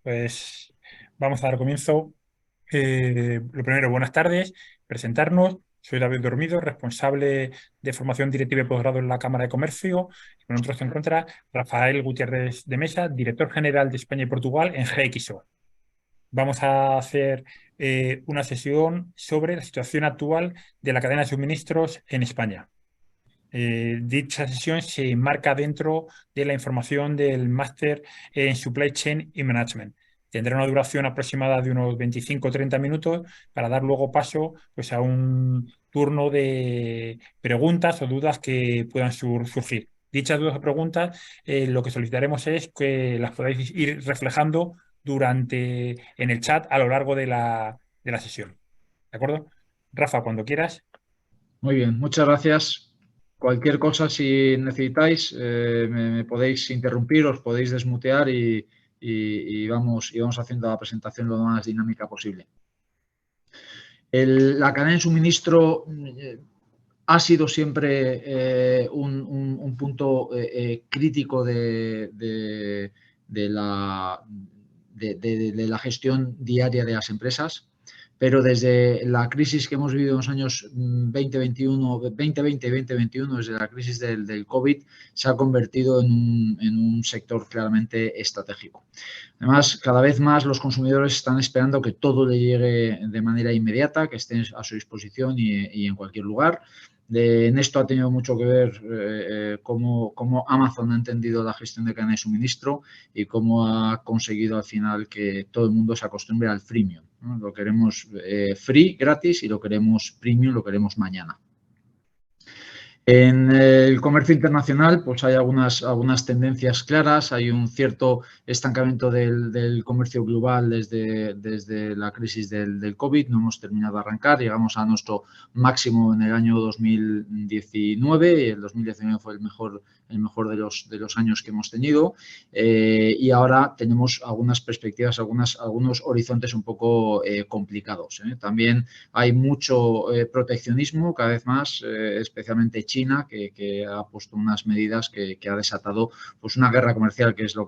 Pues vamos a dar comienzo. Lo primero, buenas tardes. Presentarnos. Soy David Dormido, responsable de formación directiva y posgrado en la Cámara de Comercio. Y con nosotros se encuentra Rafael Gutiérrez de Mesa, director general de España y Portugal en GXO. Vamos a hacer una sesión sobre la situación actual de la cadena de suministros en España. Dicha sesión se enmarca dentro de la información del máster en Supply Chain y Management. Tendrá una duración aproximada de unos 25 o 30 minutos para dar luego paso pues, a un turno de preguntas o dudas que puedan surgir. Dichas dudas o preguntas, lo que solicitaremos es que las podáis ir reflejando en el chat a lo largo de la sesión. ¿De acuerdo? Rafa, cuando quieras. Muy bien, muchas gracias. Cualquier cosa, si necesitáis, me podéis interrumpir, os podéis desmutear y vamos haciendo la presentación lo más dinámica posible. La cadena de suministro ha sido siempre un punto crítico de la gestión diaria de las empresas, pero desde la crisis que hemos vivido en los años 2021, 2020 y 2021, desde la crisis del COVID, se ha convertido en un sector claramente estratégico. Además, cada vez más los consumidores están esperando que todo le llegue de manera inmediata, que esté a su disposición y en cualquier lugar. En esto ha tenido mucho que ver cómo Amazon ha entendido la gestión de cadena de suministro y cómo ha conseguido al final que todo el mundo se acostumbre al freemium, ¿no? Lo queremos free, gratis, y lo queremos premium, lo queremos mañana. En el comercio internacional pues hay algunas tendencias claras, hay un cierto estancamiento del comercio global desde la crisis del COVID, no hemos terminado de arrancar, llegamos a nuestro máximo en el año 2019 y el 2019 fue el mejor de los años que hemos tenido y ahora tenemos algunas perspectivas, algunos horizontes un poco complicados. También hay mucho proteccionismo cada vez más, especialmente China, que ha puesto unas medidas que ha desatado pues una guerra comercial, que es en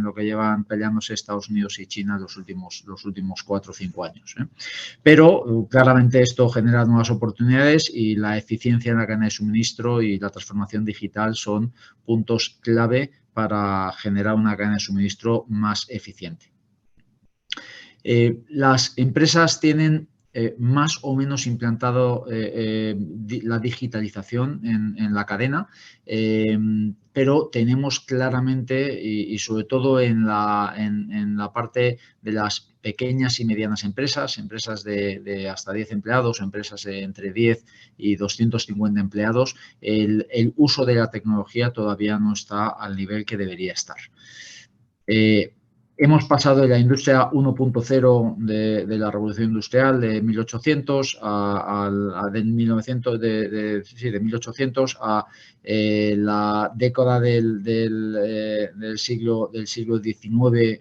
lo que llevan peleándose Estados Unidos y China los últimos 4 o 5 años. Pero claramente esto genera nuevas oportunidades y la eficiencia en la cadena de suministro y la transformación digital son puntos clave para generar una cadena de suministro más eficiente. Las empresas tienen más o menos implantado la digitalización en la cadena, pero tenemos claramente y sobre todo en la parte de las pequeñas y medianas empresas de hasta 10 empleados o empresas entre 10 y 250 empleados, el uso de la tecnología todavía no está al nivel que debería estar. Hemos pasado de la industria 1.0 de la revolución industrial de 1800 de 1800 a la década del siglo XIX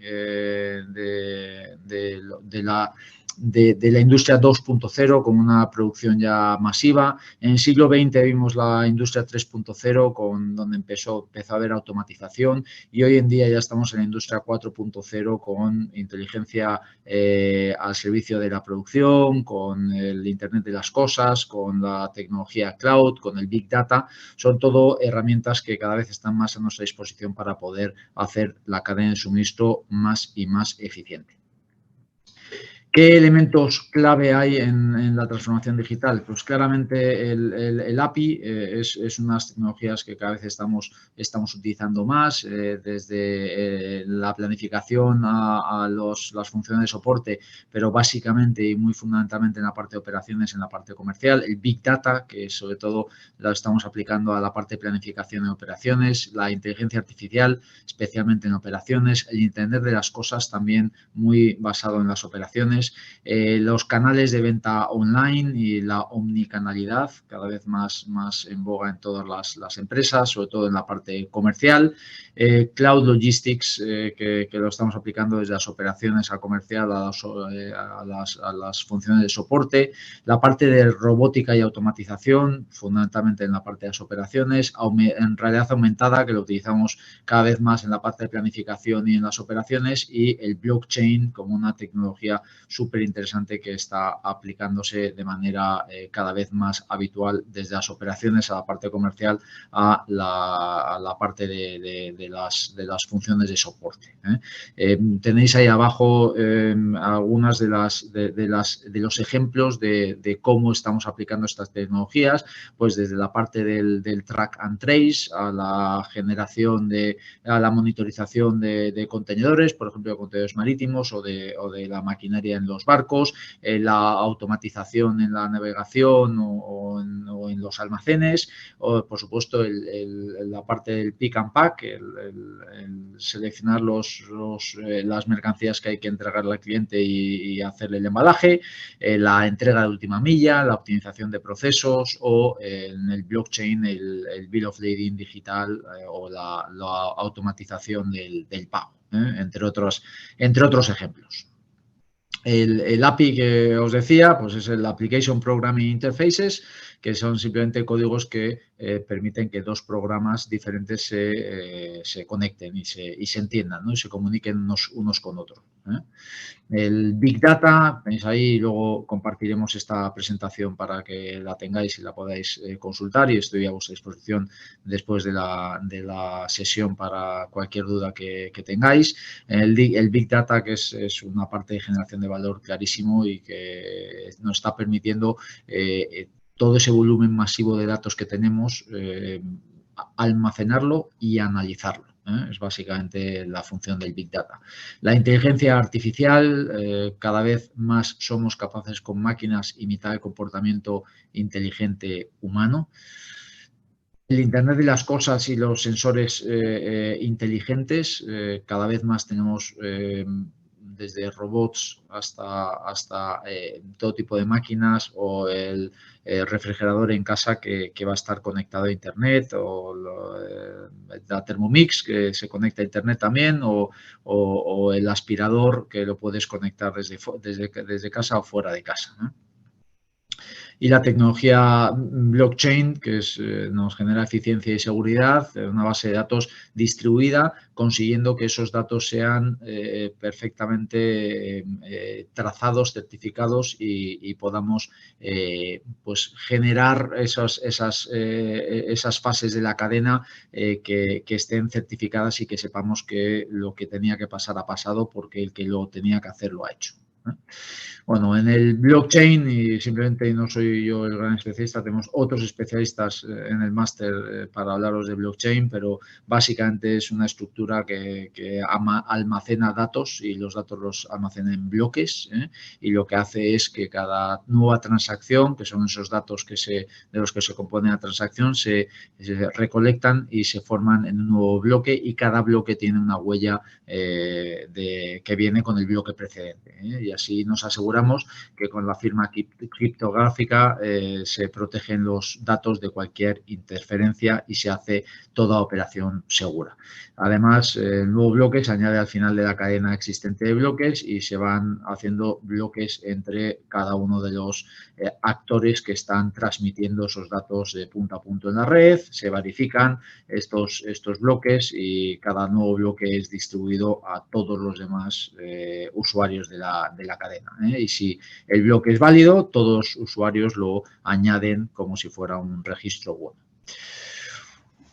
de la industria 2.0 con una producción ya masiva. En el siglo XX vimos la industria 3.0 donde empezó a haber automatización y hoy en día ya estamos en la industria 4.0 con inteligencia al servicio de la producción, con el Internet de las cosas, con la tecnología cloud, con el Big Data. Son todo herramientas que cada vez están más a nuestra disposición para poder hacer la cadena de suministro más y más eficiente. ¿Qué elementos clave hay en la transformación digital? Pues claramente el API es unas tecnologías que cada vez estamos utilizando más, desde la planificación a las funciones de soporte, pero básicamente y muy fundamentalmente en la parte de operaciones, en la parte comercial, el Big Data, que sobre todo lo estamos aplicando a la parte de planificación de operaciones, la inteligencia artificial, especialmente en operaciones, el Internet de las cosas también muy basado en las operaciones, operaciones, los canales de venta online y la omnicanalidad, cada vez más en boga en todas las empresas, sobre todo en la parte comercial. Cloud Logistics, que lo estamos aplicando desde las operaciones a comercial a las funciones de soporte. La parte de robótica y automatización, fundamentalmente en la parte de las operaciones. En realidad aumentada, que lo utilizamos cada vez más en la parte de planificación y en las operaciones. Y el blockchain como una tecnología súper interesante que está aplicándose de manera cada vez más habitual desde las operaciones a la parte comercial a la parte de las funciones de soporte. Tenéis ahí abajo algunas de los ejemplos de cómo estamos aplicando estas tecnologías, pues desde la parte del track and trace a la generación a la monitorización de contenedores, por ejemplo, de contenedores marítimos o de la maquinaria en los barcos, la automatización en la navegación o en los almacenes, o por supuesto la parte del pick and pack, el seleccionar las mercancías que hay que entregarle al cliente y hacerle el embalaje, la entrega de última milla, la optimización de procesos o en el blockchain el bill of lading digital o la automatización del pago, entre otros ejemplos. El API que os decía, pues es el Application Programming Interfaces, que son simplemente códigos que permiten que dos programas diferentes se conecten y se entiendan, ¿no? Y se comuniquen unos con otros. El Big Data, tenéis ahí, luego compartiremos esta presentación para que la tengáis y la podáis consultar, y estoy a vuestra disposición después de la sesión para cualquier duda que tengáis. El Big Data, que es una parte de generación de valor clarísimo y que nos está permitiendo todo ese volumen masivo de datos que tenemos, almacenarlo y analizarlo. Es básicamente la función del Big Data. La inteligencia artificial, cada vez más somos capaces con máquinas imitar el comportamiento inteligente humano. El Internet de las cosas y los sensores inteligentes, cada vez más tenemos desde robots hasta todo tipo de máquinas, o el refrigerador en casa que va a estar conectado a Internet, o la Thermomix que se conecta a Internet también, o el aspirador que lo puedes conectar desde casa o fuera de casa, ¿no? Y la tecnología blockchain, que nos genera eficiencia y seguridad, una base de datos distribuida, consiguiendo que esos datos sean perfectamente trazados, certificados y podamos pues generar esas fases de la cadena que estén certificadas y que sepamos que lo que tenía que pasar ha pasado porque el que lo tenía que hacer lo ha hecho. Bueno, en el blockchain, y simplemente no soy yo el gran especialista, tenemos otros especialistas en el máster para hablaros de blockchain, pero básicamente es una estructura que almacena datos, y los datos los almacena en bloques, y lo que hace es que cada nueva transacción, que son esos datos de los que se compone la transacción, se recolectan y se forman en un nuevo bloque, y cada bloque tiene una huella que viene con el bloque precedente, y así nos aseguramos que con la firma criptográfica se protegen los datos de cualquier interferencia y se hace toda operación segura. Además, el nuevo bloque se añade al final de la cadena existente de bloques y se van haciendo bloques entre cada uno de los actores que están transmitiendo esos datos de punto a punto en la red. Se verifican estos bloques y cada nuevo bloque es distribuido a todos los demás usuarios de la cadena. Y si el bloque es válido, todos los usuarios lo añaden como si fuera un registro web.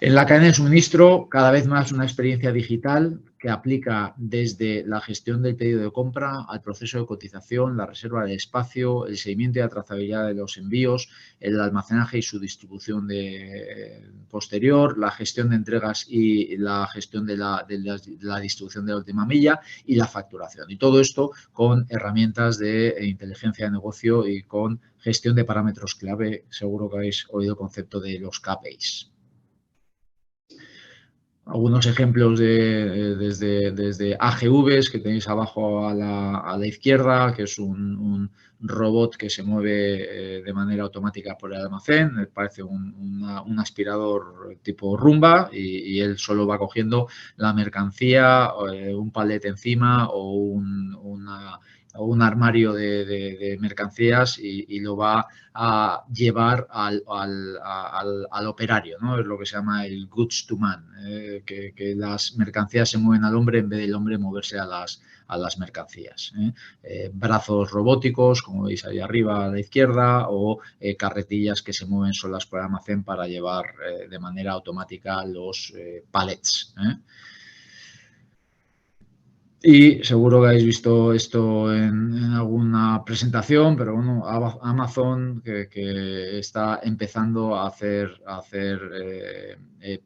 En la cadena de suministro, cada vez más una experiencia digital que aplica desde la gestión del pedido de compra al proceso de cotización, la reserva de espacio, el seguimiento y la trazabilidad de los envíos, el almacenaje y su distribución posterior, la gestión de entregas y la gestión de la distribución de la última milla, y la facturación. Y todo esto con herramientas de inteligencia de negocio y con gestión de parámetros clave. Seguro que habéis oído el concepto de los KPIs. algunos ejemplos desde AGVs que tenéis abajo a la izquierda, que es un robot que se mueve de manera automática por el almacén. Parece un aspirador tipo Rumba y él solo va cogiendo la mercancía, un palet encima o un armario de mercancías y lo va a llevar al operario, ¿no? Es lo que se llama el goods to man, que las mercancías se mueven al hombre en vez del hombre moverse a las mercancías. Brazos robóticos, como veis ahí arriba a la izquierda, o carretillas que se mueven solas por el almacén para llevar de manera automática los pallets. Y seguro que habéis visto esto en alguna presentación, pero bueno, Amazon que está empezando a hacer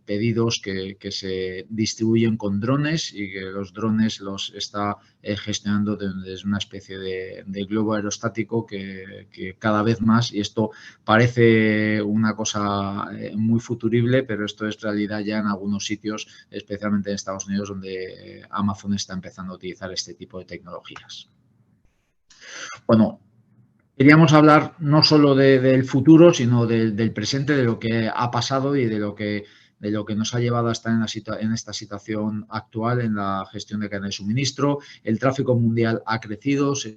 pedidos que se distribuyen con drones y que los drones los está gestionando desde una especie de globo aerostático que cada vez más, y esto parece una cosa muy futurible, pero esto es realidad ya en algunos sitios, especialmente en Estados Unidos, donde Amazon está empezando a utilizar este tipo de tecnologías. Bueno, queríamos hablar no solo del futuro, sino del presente, de lo que ha pasado y de lo que nos ha llevado a estar en esta situación actual en la gestión de cadena de suministro. El tráfico mundial ha crecido, se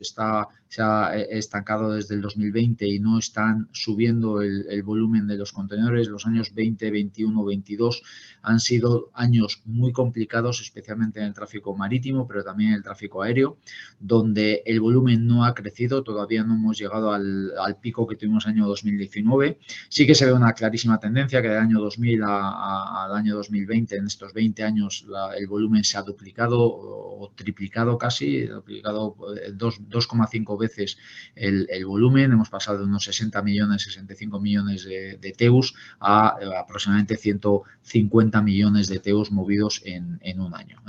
ha estancado desde el 2020 y no están subiendo el volumen de los contenedores. Los años 20, 21, 22 han sido años muy complicados, especialmente en el tráfico marítimo, pero también en el tráfico aéreo, donde el volumen no ha crecido. Todavía no hemos llegado al pico que tuvimos en el año 2019. Sí que se ve una clarísima tendencia que del año 2000 al año 2020, en estos 20 años, el volumen se ha duplicado o triplicado casi, duplicado 2,5 veces el volumen. Hemos pasado de unos 60 millones, 65 millones de TEUs a aproximadamente 150 millones de TEUs movidos en un año.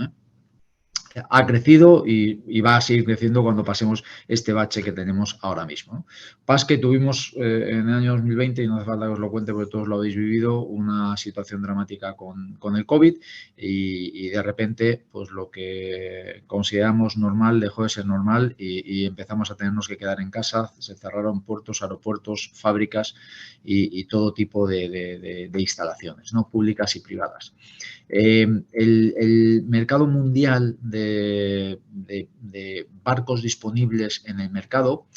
Ha crecido y va a seguir creciendo cuando pasemos este bache que tenemos ahora mismo. Pasa que tuvimos en el año 2020, y no hace falta que os lo cuente porque todos lo habéis vivido, una situación dramática con el COVID y de repente pues lo que consideramos normal dejó de ser normal y empezamos a tenernos que quedar en casa. Se cerraron puertos, aeropuertos, fábricas y todo tipo de instalaciones, ¿no? Públicas y privadas. El mercado mundial de barcos disponibles en el mercado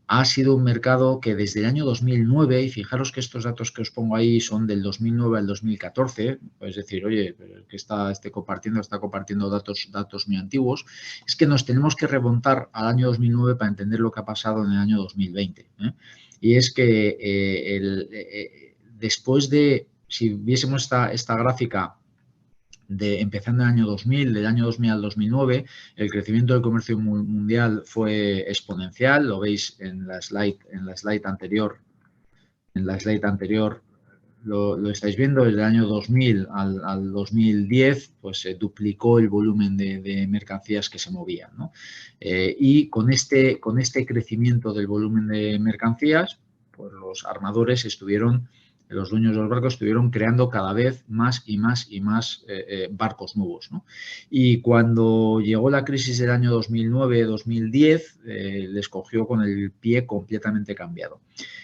ha sido un mercado que desde el año 2009, y fijaros que estos datos que os pongo ahí son del 2009 al 2014, es decir, oye, que está compartiendo datos muy antiguos, es que nos tenemos que remontar al año 2009 para entender lo que ha pasado en el año 2020. Y es que después de, si viésemos esta gráfica, empezando en el año 2000, del año 2000 al 2009, el crecimiento del comercio mundial fue exponencial. Lo veis en la slide anterior. En la slide anterior lo estáis viendo. Desde el año 2000 al 2010, pues se duplicó el volumen de mercancías que se movían, ¿no? Y con este crecimiento del volumen de mercancías, pues los armadores los dueños de los barcos estuvieron creando cada vez más y más barcos nuevos, ¿no? Y cuando llegó la crisis del año 2009-2010, les cogió con el pie completamente cambiado.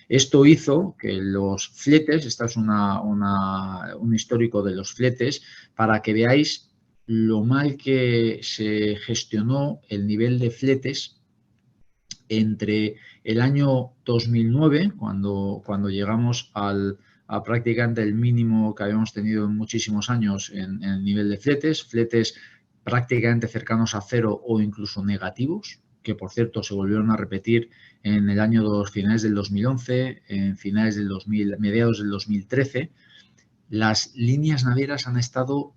Esto hizo que los fletes, esta es un histórico de los fletes, para que veáis lo mal que se gestionó el nivel de fletes entre el año 2009, cuando llegamos a prácticamente el mínimo que habíamos tenido en muchísimos años en el nivel de fletes prácticamente cercanos a cero o incluso negativos, que por cierto se volvieron a repetir en el año finales del 2011, en finales del mediados del 2013. Las líneas navieras han estado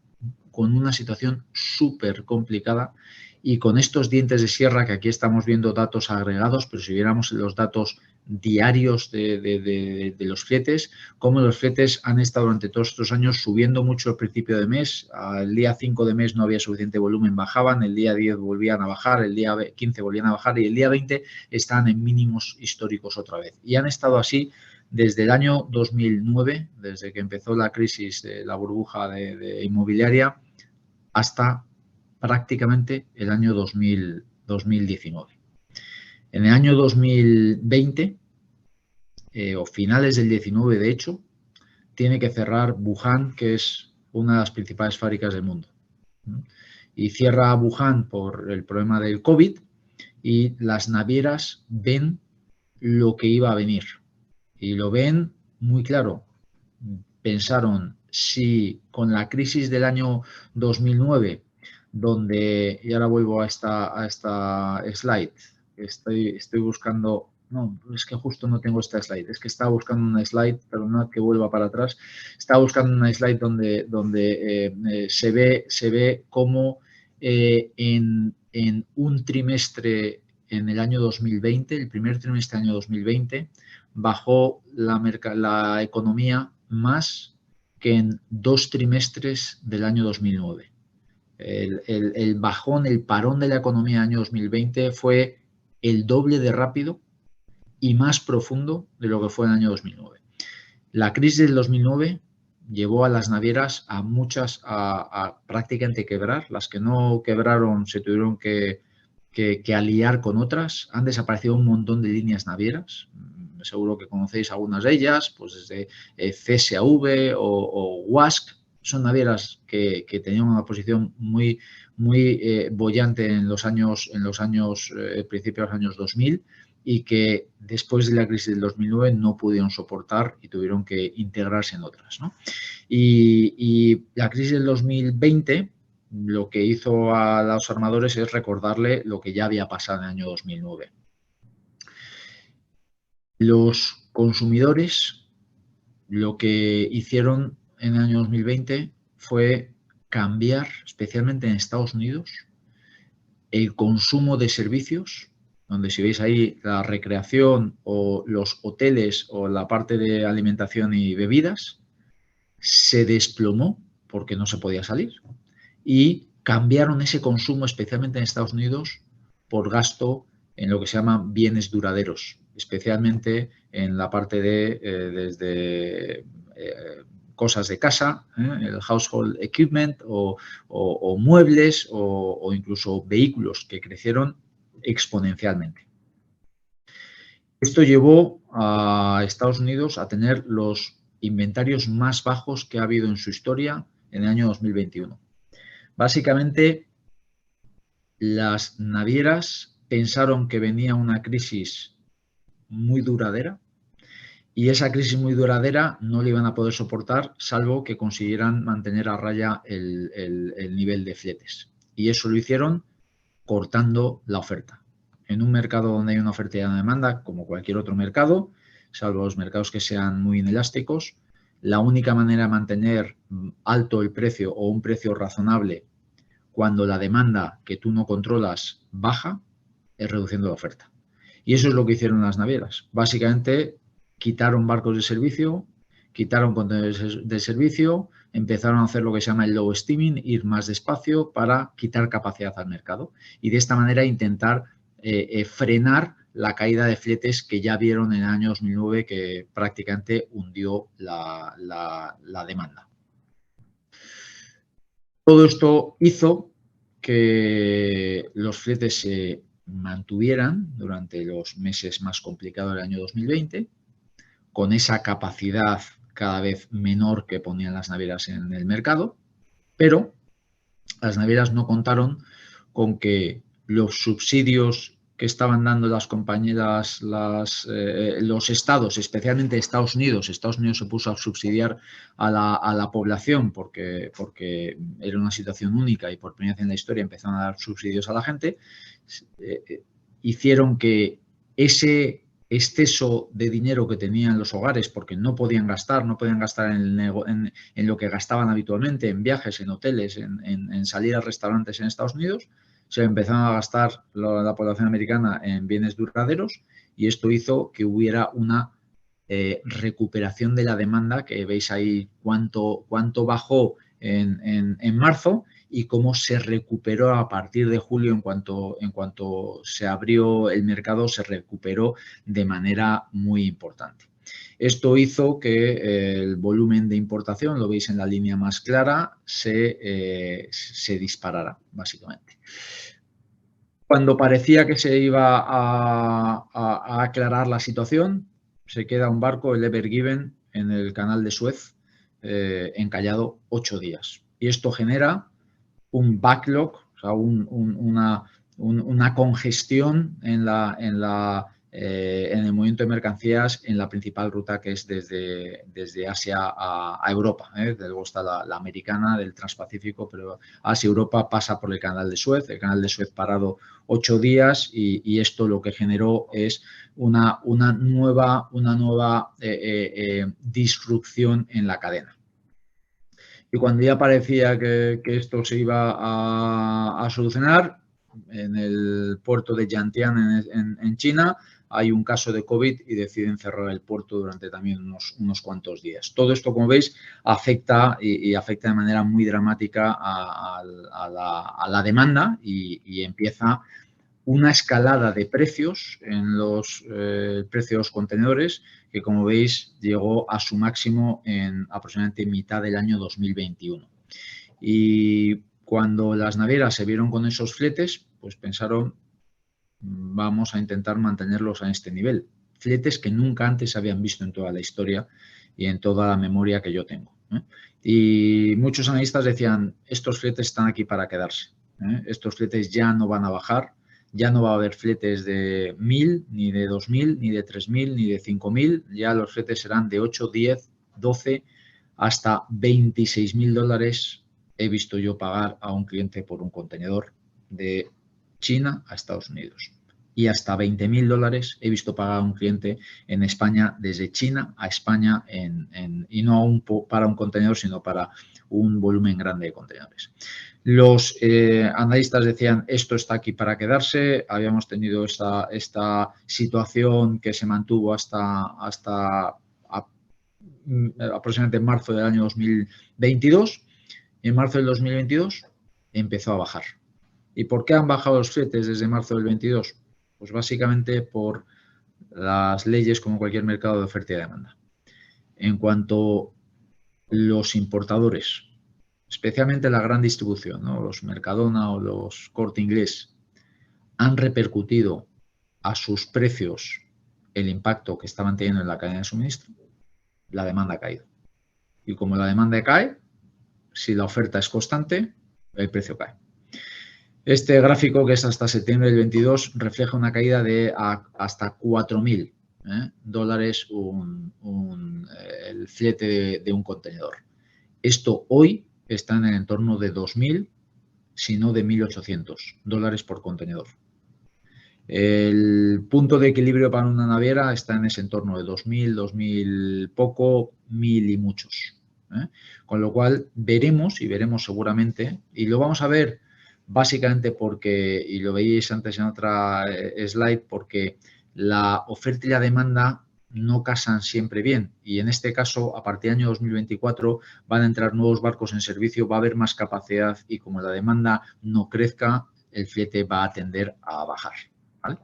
con una situación súper complicada y con estos dientes de sierra, que aquí estamos viendo datos agregados, pero si viéramos los datos diarios de los fletes, cómo los fletes han estado durante todos estos años subiendo mucho al principio de mes. Al día 5 de mes no había suficiente volumen, bajaban, el día 10 volvían a bajar, el día 15 volvían a bajar y el día 20 están en mínimos históricos otra vez. Y han estado así desde el año 2009, desde que empezó la crisis de la burbuja de inmobiliaria, hasta prácticamente el año 2019. En el año 2020, o finales del 19 de hecho, tiene que cerrar Wuhan, que es una de las principales fábricas del mundo. Y cierra Wuhan por el problema del COVID y las navieras ven lo que iba a venir. Y lo ven muy claro. Pensaron, si con la crisis del año 2009, donde, y ahora vuelvo a esta slide, estoy buscando, no, es que justo no tengo esta slide, es que estaba buscando una slide, perdonad que vuelva para atrás, estaba buscando una slide donde se ve cómo en un trimestre en el año 2020, el primer trimestre del año 2020, bajó la economía más que en 2 trimestres del año 2009. El bajón, el parón de la economía del año 2020 fue el doble de rápido y más profundo de lo que fue en el año 2009. La crisis del 2009 llevó a las navieras a muchas a prácticamente quebrar. Las que no quebraron se tuvieron que aliar con otras. Han desaparecido un montón de líneas navieras. Seguro que conocéis algunas de ellas, pues desde CSAV o WASC. Son navieras que tenían una posición muy boyante en los años principios de los años 2000 y que después de la crisis del 2009 no pudieron soportar y tuvieron que integrarse en otras, ¿no? Y la crisis del 2020 lo que hizo a los armadores es recordarle lo que ya había pasado en el año 2009. Los consumidores lo que hicieron en el año 2020 fue cambiar, especialmente en Estados Unidos, el consumo de servicios, donde si veis ahí la recreación o los hoteles o la parte de alimentación y bebidas, se desplomó porque no se podía salir y cambiaron ese consumo, especialmente en Estados Unidos, por gasto en lo que se llama bienes duraderos, especialmente en la parte de desde cosas de casa, el household equipment o muebles o incluso vehículos que crecieron exponencialmente. Esto llevó a Estados Unidos a tener los inventarios más bajos que ha habido en su historia en el año 2021. Básicamente, las navieras pensaron que venía una crisis muy duradera y esa crisis muy duradera no la iban a poder soportar salvo que consiguieran mantener a raya el nivel de fletes. Y eso lo hicieron cortando la oferta. En un mercado donde hay una oferta y una demanda, como cualquier otro mercado, salvo los mercados que sean muy inelásticos, la única manera de mantener alto el precio o un precio razonable cuando la demanda que tú no controlas baja es reduciendo la oferta. Y eso es lo que hicieron las navieras. Básicamente quitaron barcos de servicio, quitaron contenedores de servicio, empezaron a hacer lo que se llama el low steaming, ir más despacio para quitar capacidad al mercado y de esta manera intentar frenar la caída de fletes que ya vieron en el año 2009 que prácticamente hundió la demanda. Todo esto hizo que los fletes se mantuvieran durante los meses más complicados del año 2020, con esa capacidad cada vez menor que ponían las navieras en el mercado, pero las navieras no contaron con que los subsidios que estaban dando las compañías, los estados, especialmente Estados Unidos se puso a subsidiar a la población porque era una situación única y por primera vez en la historia empezaron a dar subsidios a la gente, hicieron que ese exceso de dinero que tenían los hogares porque no podían gastar en lo que gastaban habitualmente, en viajes, en hoteles, en salir a restaurantes en Estados Unidos, se empezaron a gastar la población americana en bienes duraderos y esto hizo que hubiera una recuperación de la demanda, que veis ahí cuánto bajó en marzo y cómo se recuperó a partir de julio en cuanto se abrió el mercado, se recuperó de manera muy importante. Esto hizo que el volumen de importación, lo veis en la línea más clara, se disparara, básicamente. Cuando parecía que se iba a aclarar la situación, se queda un barco, el Ever Given, en el canal de Suez, encallado 8 días. Y esto genera un backlog, o sea, una congestión en el movimiento de mercancías en la principal ruta, que es desde Asia a Europa. Luego está la americana del Transpacífico, pero Asia-Europa pasa por el canal de Suez, el canal de Suez parado 8 días y esto lo que generó es una nueva disrupción en la cadena. Y cuando ya parecía que esto se iba a solucionar, en el puerto de Yantian en China hay un caso de COVID y deciden cerrar el puerto durante también unos cuantos días. Todo esto, como veis, afecta y afecta de manera muy dramática a la demanda y empieza una escalada de precios en los precios de los contenedores que, como veis, llegó a su máximo en aproximadamente mitad del año 2021. Y cuando las navieras se vieron con esos fletes, pues pensaron, vamos a intentar mantenerlos a este nivel. Fletes que nunca antes se habían visto en toda la historia y en toda la memoria que yo tengo. Y muchos analistas decían, estos fletes están aquí para quedarse. Estos fletes ya no van a bajar. Ya no va a haber fletes de 1.000, ni de 2.000, ni de 3.000, ni de 5.000. Ya los fletes serán de 8, 10, 12, hasta 26.000 dólares he visto yo pagar a un cliente por un contenedor de China a Estados Unidos. Y hasta 20.000 dólares he visto pagar a un cliente en España desde China a España y no para un contenedor, sino para un volumen grande de contenedores. Los analistas decían, esto está aquí para quedarse. Habíamos tenido esta situación que se mantuvo hasta aproximadamente en marzo del año 2022. En marzo del 2022 empezó a bajar. ¿Y por qué han bajado los fletes desde marzo del 22? Pues básicamente por las leyes, como cualquier mercado, de oferta y demanda. En cuanto los importadores, especialmente la gran distribución, ¿no? Los Mercadona o los Corte Inglés, han repercutido a sus precios el impacto que estaban teniendo en la cadena de suministro, la demanda ha caído. Y como la demanda cae, si la oferta es constante, el precio cae. Este gráfico, que es hasta septiembre del 22, refleja una caída de hasta 4.000 dólares el flete de un contenedor. Esto hoy está en el entorno de 2.000, si no de 1.800 dólares por contenedor. El punto de equilibrio para una naviera está en ese entorno de 2.000, 2.000 poco, 1.000 y muchos. Con lo cual veremos seguramente, y lo vamos a ver básicamente porque, y lo veíais antes en otra slide, porque la oferta y la demanda no casan siempre bien, y en este caso, a partir del año 2024 van a entrar nuevos barcos en servicio, va a haber más capacidad y como la demanda no crezca, el flete va a tender a bajar, ¿vale?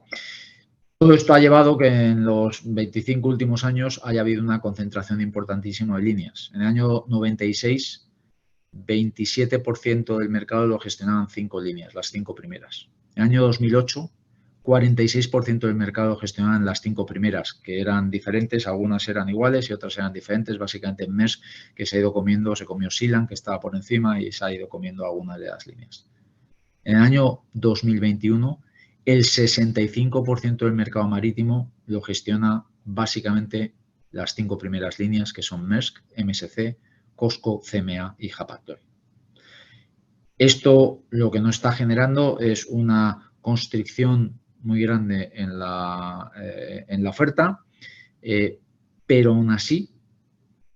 Todo esto ha llevado que en los 25 últimos años haya habido una concentración importantísima de líneas. En el año 96, 27% del mercado lo gestionaban 5 líneas, las 5 primeras. En el año 2008, 46% del mercado lo gestionaban las 5 primeras, que eran diferentes, algunas eran iguales y otras eran diferentes. Básicamente Maersk, que se comió Sealand, que estaba por encima, y se ha ido comiendo algunas de las líneas. En el año 2021, el 65% del mercado marítimo lo gestiona básicamente las 5 primeras líneas, que son Maersk, MSC, COSCO, CMA y Hapag-Lloyd. Esto lo que nos está generando es una constricción muy grande en la oferta, pero aún así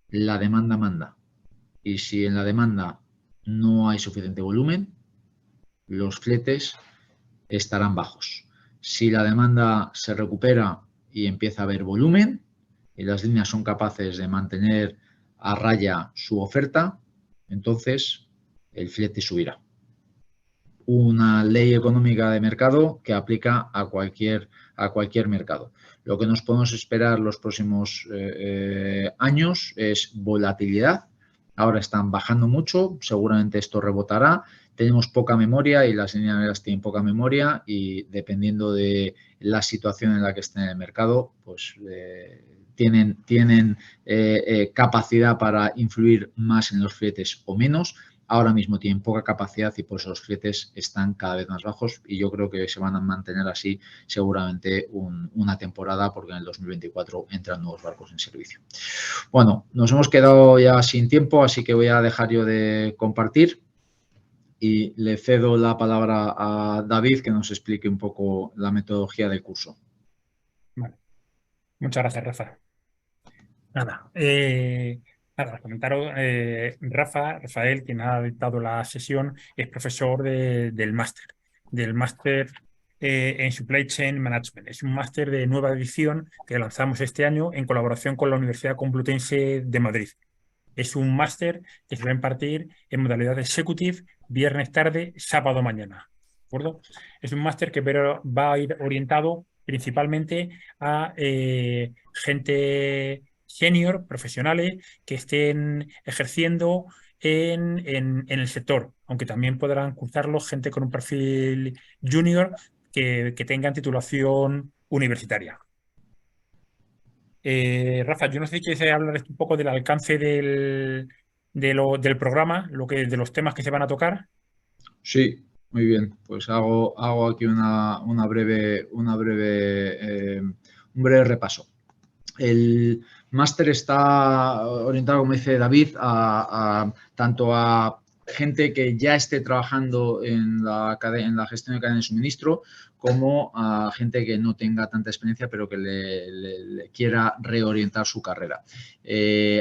la demanda manda. Y si en la demanda no hay suficiente volumen, los fletes estarán bajos. Si la demanda se recupera y empieza a haber volumen y las líneas son capaces de mantener a raya su oferta, entonces el flete subirá. una ley económica de mercado que aplica a cualquier mercado. Lo que nos podemos esperar los próximos años es volatilidad. Ahora están bajando mucho, seguramente esto rebotará. Tenemos poca memoria y las líneas tienen poca memoria y dependiendo de la situación en la que estén en el mercado, pues tienen capacidad para influir más en los fletes o menos. Ahora mismo tienen poca capacidad y por eso los fletes están cada vez más bajos y yo creo que se van a mantener así seguramente una temporada porque en el 2024 entran nuevos barcos en servicio. Bueno, nos hemos quedado ya sin tiempo, así que voy a dejar yo de compartir y le cedo la palabra a David que nos explique un poco la metodología del curso. Vale. Muchas gracias, Rafa. Nada, comentaros, Rafael, quien ha dictado la sesión, es profesor del máster en Supply Chain Management. Es un máster de nueva edición que lanzamos este año en colaboración con la Universidad Complutense de Madrid. Es un máster que se va a impartir en modalidad executive, viernes tarde, sábado mañana. ¿De acuerdo? Es un máster que va a ir orientado principalmente a gente senior, profesionales, que estén ejerciendo en el sector, aunque también podrán cursarlo gente con un perfil junior que tengan titulación universitaria. Rafa, yo no sé si quieres hablar un poco del alcance del programa, de los temas que se van a tocar. Sí, muy bien. Pues hago aquí un breve repaso. El máster está orientado, como dice David, tanto a gente que ya esté trabajando en la gestión de cadena de suministro, como a gente que no tenga tanta experiencia, pero que le quiera reorientar su carrera.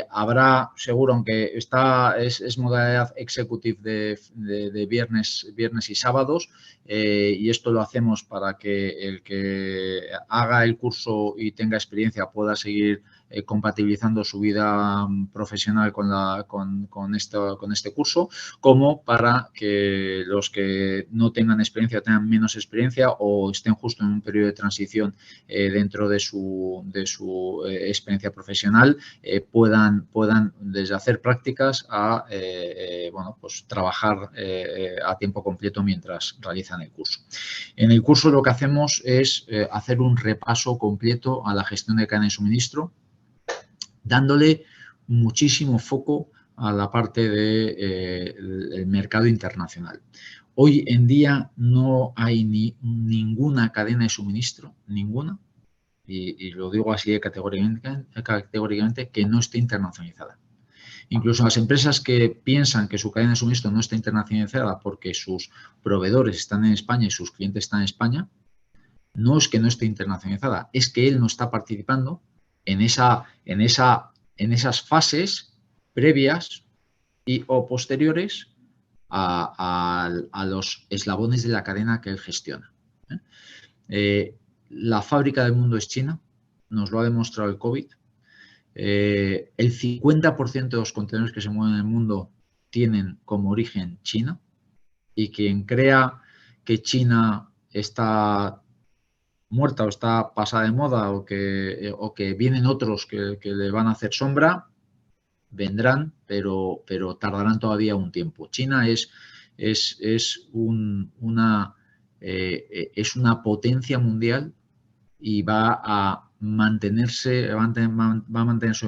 Habrá, seguro, aunque es modalidad executive de viernes y sábados, y esto lo hacemos para que el que haga el curso y tenga experiencia pueda seguir compatibilizando su vida profesional con este curso, como para que los que no tengan experiencia, tengan menos experiencia o estén justo en un periodo de transición dentro de su experiencia profesional, puedan desde hacer prácticas a pues trabajar a tiempo completo mientras realizan el curso. En el curso lo que hacemos es hacer un repaso completo a la gestión de cadena de suministro, dándole muchísimo foco a la parte del mercado internacional. Hoy en día no hay ninguna cadena de suministro, ninguna, y lo digo así categóricamente, que no esté internacionalizada. Incluso las empresas que piensan que su cadena de suministro no está internacionalizada porque sus proveedores están en España y sus clientes están en España, no es que no esté internacionalizada, es que él no está participando en esas fases previas o posteriores a los eslabones de la cadena que él gestiona. La fábrica del mundo es China, nos lo ha demostrado el COVID. El 50% de los contenedores que se mueven en el mundo tienen como origen China, y quien crea que China está muerta o está pasada de moda o que vienen otros que le van a hacer sombra, vendrán, pero tardarán todavía un tiempo. China es una potencia mundial y va a mantener su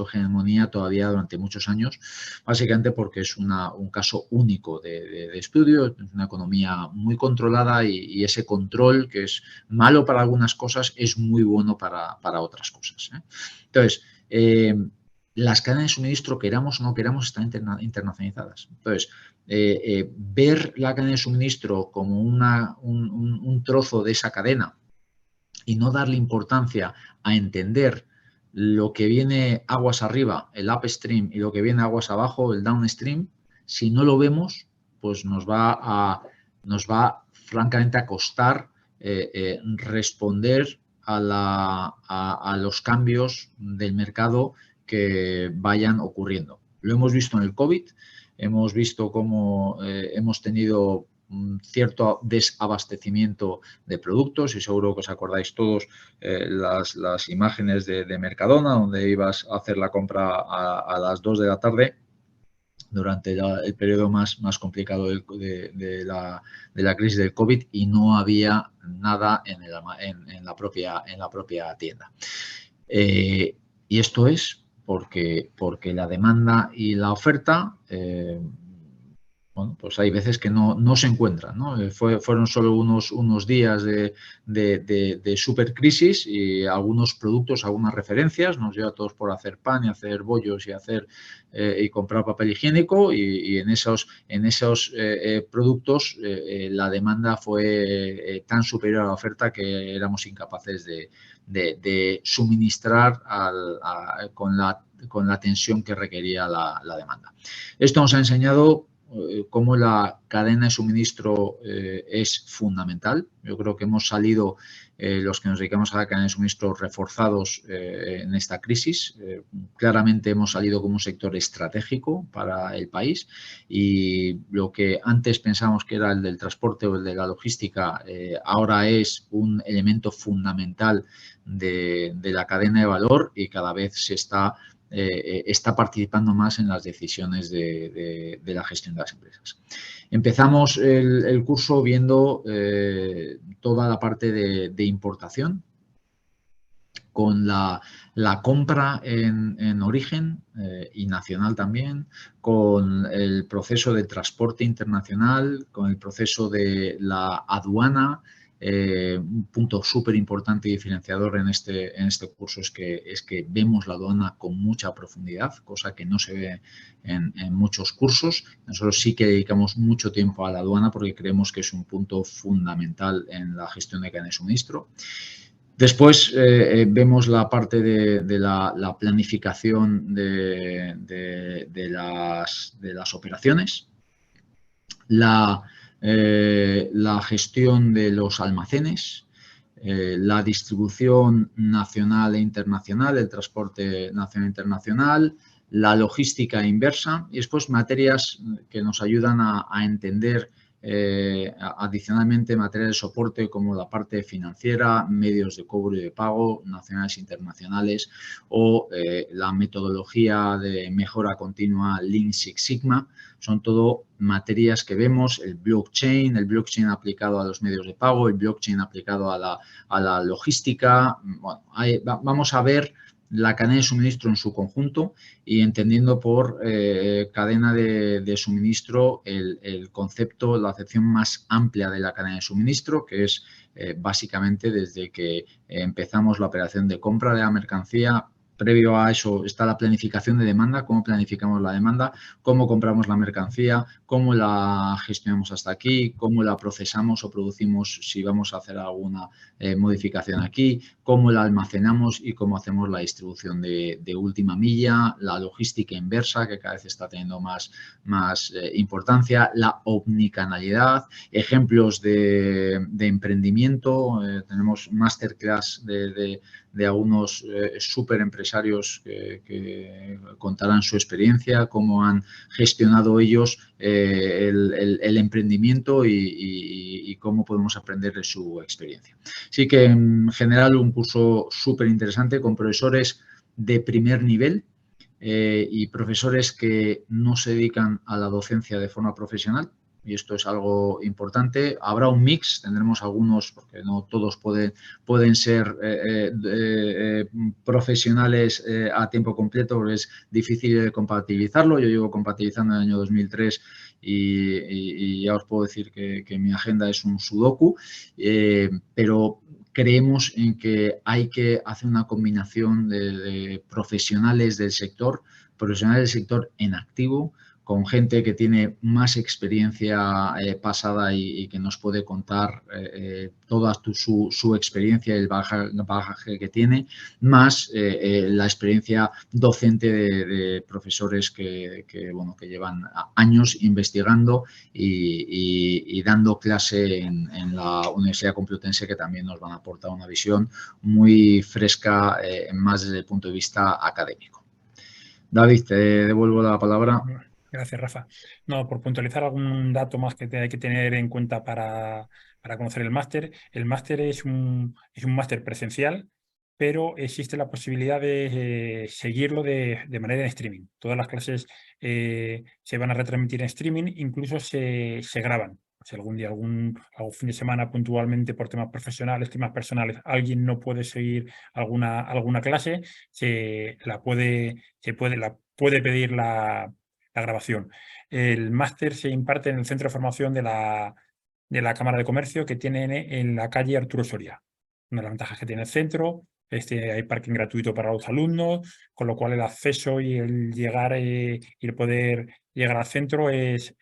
hegemonía todavía durante muchos años, básicamente porque es un caso único de estudio, es una economía muy controlada y ese control, que es malo para algunas cosas, es muy bueno para otras cosas. Entonces, las cadenas de suministro, queramos o no queramos, están internacionalizadas. Entonces, ver la cadena de suministro como un trozo de esa cadena y no darle importancia a entender lo que viene aguas arriba, el upstream, y lo que viene aguas abajo, el downstream, si no lo vemos, pues nos va francamente a costar responder a los cambios del mercado que vayan ocurriendo. Lo hemos visto en el COVID, hemos visto cómo hemos tenido un cierto desabastecimiento de productos, y seguro que os acordáis todos las imágenes de Mercadona, donde ibas a hacer la compra a las 2 de la tarde durante el periodo más complicado de la crisis del COVID, y no había nada en la propia tienda. Y esto es porque la demanda y la oferta, bueno, pues hay veces que no se encuentran, ¿no? Fueron solo unos días de supercrisis, y algunos productos, algunas referencias, nos lleva a todos por hacer pan y hacer bollos y comprar papel higiénico, y en esos productos la demanda fue tan superior a la oferta que éramos incapaces de suministrar con la tensión que requería la demanda. Esto nos ha enseñado cómo la cadena de suministro es fundamental. Yo creo que hemos salido, los que nos dedicamos a la cadena de suministro, reforzados en esta crisis. Claramente hemos salido como un sector estratégico para el país, y lo que antes pensábamos que era el del transporte o el de la logística, ahora es un elemento fundamental de la cadena de valor, y cada vez se está participando más en las decisiones de la gestión de las empresas. Empezamos el curso viendo toda la parte de importación, con la compra en origen y nacional también, con el proceso de transporte internacional, con el proceso de la aduana. Un punto súper importante y diferenciador en este curso es que vemos la aduana con mucha profundidad, cosa que no se ve en muchos cursos. Nosotros sí que dedicamos mucho tiempo a la aduana porque creemos que es un punto fundamental en la gestión de cadena de suministro. Después vemos la parte de la planificación de las operaciones, la gestión de los almacenes, la distribución nacional e internacional, el transporte nacional e internacional, la logística inversa, y después materias que nos ayudan a entender adicionalmente materias de soporte como la parte financiera, medios de cobro y de pago, nacionales e internacionales, o la metodología de mejora continua Lean Six Sigma. Son todo materias que vemos, el blockchain aplicado a los medios de pago, el blockchain aplicado a la logística. Bueno, vamos a ver la cadena de suministro en su conjunto, y entendiendo por cadena de suministro el concepto, la acepción más amplia de la cadena de suministro, que es básicamente desde que empezamos la operación de compra de la mercancía. Previo a eso está la planificación de demanda, cómo planificamos la demanda, cómo compramos la mercancía, cómo la gestionamos hasta aquí, cómo la procesamos o producimos si vamos a hacer alguna modificación aquí, cómo la almacenamos y cómo hacemos la distribución de última milla, la logística inversa, que cada vez está teniendo más importancia, la omnicanalidad, ejemplos de emprendimiento. Tenemos masterclass de algunos súper empresarios que contarán su experiencia, cómo han gestionado ellos el emprendimiento y cómo podemos aprender de su experiencia. Así que, en general, un curso súper interesante con profesores de primer nivel y profesores que no se dedican a la docencia de forma profesional. Y esto es algo importante. Habrá un mix, tendremos algunos, porque no todos pueden ser profesionales a tiempo completo, porque es difícil de compatibilizarlo. Yo llevo compatibilizando en el año 2003 y ya os puedo decir que mi agenda es un sudoku, pero creemos en que hay que hacer una combinación de profesionales del sector en activo, con gente que tiene más experiencia pasada y que nos puede contar toda su experiencia y el bagaje que tiene, más la experiencia docente de profesores que llevan años investigando y dando clase en la Universidad Complutense, que también nos van a aportar una visión muy fresca, más desde el punto de vista académico. David, te devuelvo la palabra. Gracias, Rafa. No, por puntualizar algún dato más que hay que tener en cuenta para conocer el máster. El máster es un máster presencial, pero existe la posibilidad de seguirlo de manera en streaming. Todas las clases se van a retransmitir en streaming, incluso se graban. Si algún día, algún fin de semana puntualmente por temas profesionales, temas personales, alguien no puede seguir alguna clase, la puede pedir la grabación. El máster se imparte en el centro de formación de la Cámara de Comercio que tiene en la calle Arturo Soria. Una de las ventajas que tiene el centro, hay parking gratuito para los alumnos, con lo cual el acceso y el llegar y el poder llegar al centro es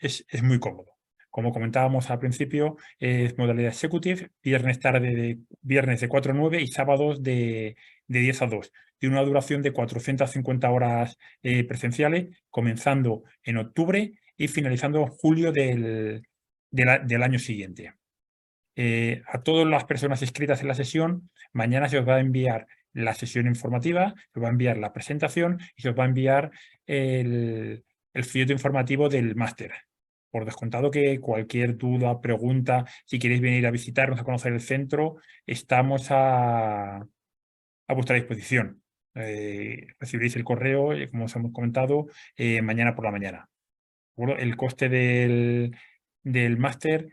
muy cómodo. Como comentábamos al principio, es modalidad executive, viernes de 4 a 9 y sábados de 10 a 2. Tiene una duración de 450 horas presenciales, comenzando en octubre y finalizando en julio del año siguiente. A todas las personas inscritas en la sesión, mañana se os va a enviar la sesión informativa, se os va a enviar la presentación y se os va a enviar el folleto informativo del máster. Por descontado que cualquier duda, pregunta, si queréis venir a visitarnos, a conocer el centro, estamos a vuestra disposición. Recibiréis el correo, como os hemos comentado, mañana por la mañana. El coste del máster,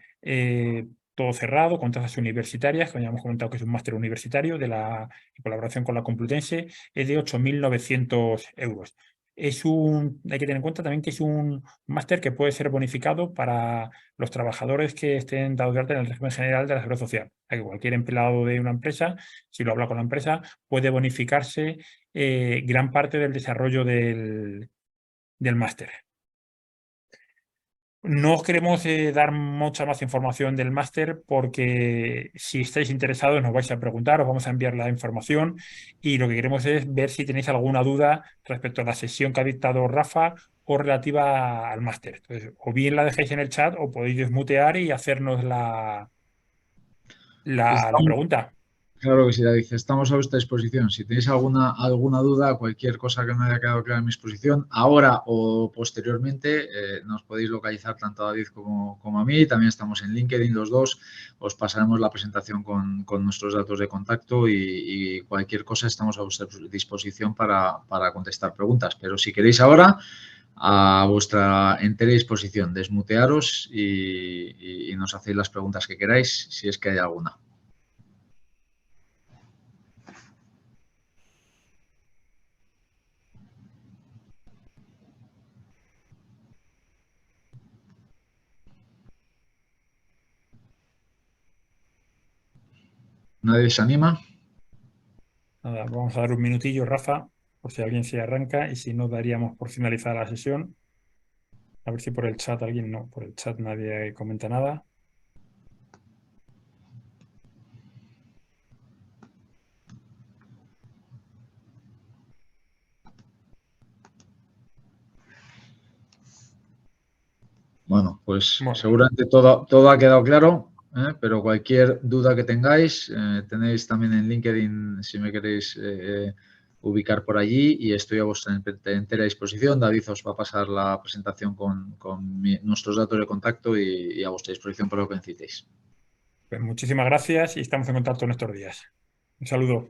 todo cerrado, con tasas universitarias, que ya hemos comentado que es un máster universitario en colaboración con la Complutense, es de 8.900 euros. Hay que tener en cuenta también que es un máster que puede ser bonificado para los trabajadores que estén dados de alta en el régimen general de la Seguridad Social. Que cualquier empleado de una empresa, si lo habla con la empresa, puede bonificarse gran parte del desarrollo del máster. No os queremos dar mucha más información del máster porque si estáis interesados nos vais a preguntar, os vamos a enviar la información y lo que queremos es ver si tenéis alguna duda respecto a la sesión que ha dictado Rafa o relativa al máster. Entonces, o bien la dejéis en el chat o podéis desmutear y hacernos la Estamos, pregunta. claro que sí, David, estamos a vuestra disposición. Si tenéis alguna duda, cualquier cosa que no haya quedado clara en mi exposición, ahora o posteriormente, nos podéis localizar tanto a David como a mí. También estamos en LinkedIn los dos. Os pasaremos la presentación con nuestros datos de contacto y cualquier cosa estamos a vuestra disposición para contestar preguntas. Pero si queréis ahora, a vuestra entera disposición, desmutearos y nos hacéis las preguntas que queráis, si es que hay alguna. ¿Nadie se anima? Nada, vamos a dar un minutillo, Rafa, por si alguien se arranca y si no daríamos por finalizar la sesión. A ver si por el chat alguien no, por el chat nadie comenta nada. Bueno, pues Bueno, seguramente todo ha quedado claro, pero cualquier duda que tengáis, tenéis también en LinkedIn si me queréis ubicar por allí y estoy a vuestra entera disposición. David os va a pasar la presentación con nuestros datos de contacto y a vuestra disposición para lo que necesitéis. pues muchísimas gracias y estamos en contacto en estos días. Un saludo.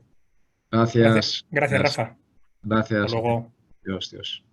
Gracias, Gracias. gracias, Gracias. Rafa. Hasta Gracias. luego. Dios, Dios.